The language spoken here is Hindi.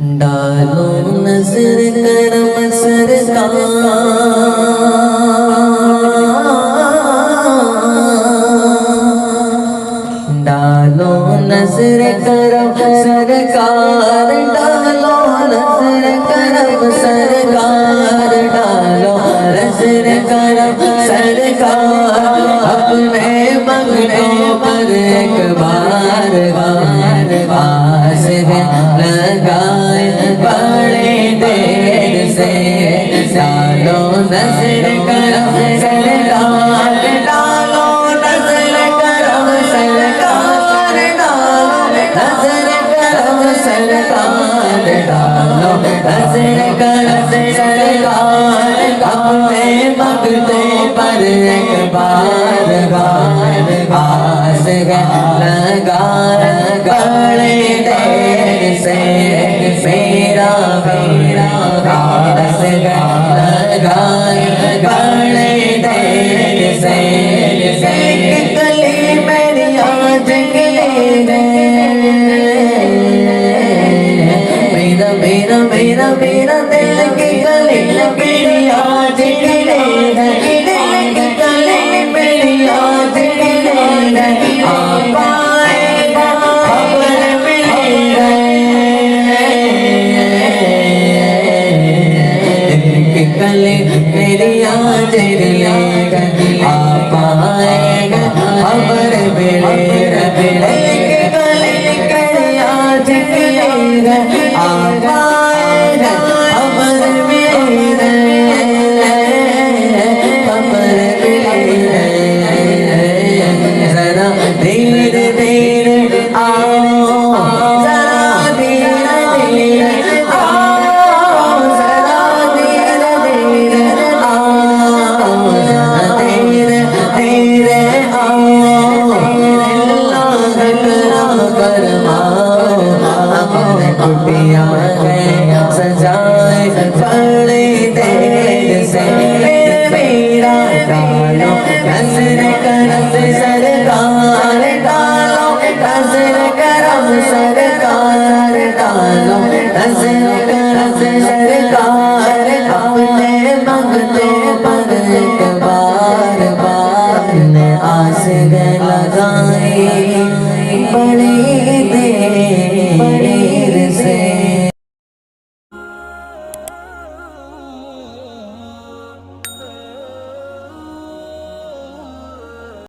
डालो नजर करम सरकार, डालो नजर करम सरकार, डालो नजर करम सरकार, डालो नजर करम सरकार। अपने मंगने पर एक बार आस है लगाए बड़े देर से। डालो नजर करम सरकार, डालो नजर करम सरकार, डालो नजर करम सरकार, डालो नजर करम सरकार। अपने मंगते पर एक बार आस है लगाए बड़े देर से। मेरा आस है लगाए बड़े देर से। एक गली मेरी आज गिले मेरा मेरा मेरा मेरा दिल की गली मेरी आज गिले है, दिल की गली मेरी आज गिले है। आ पाएगा खबर मिली है, दिल की गली मेरी आज गिले है। आ पाएगा खबर मिली है, दिल की गली मेरी आज गिले है। आ पाएगा खबर मिली है, खबर मिली है। जरा धीरे धीरे आओ, जरा धीरे धीरे आओ, जरा धीरे धीरे आओ, जरा धीरे धीरे आओ। अल्लाह करम फरमाओ, अपने कुटिया में सजाए बड़े देर से। मेरा डालो नजर करम सरकार, डालो नजर करम सरकार, डालो नजर करम सरकार। अपने मंगते पर एक बार आस लगाई बड़ी देर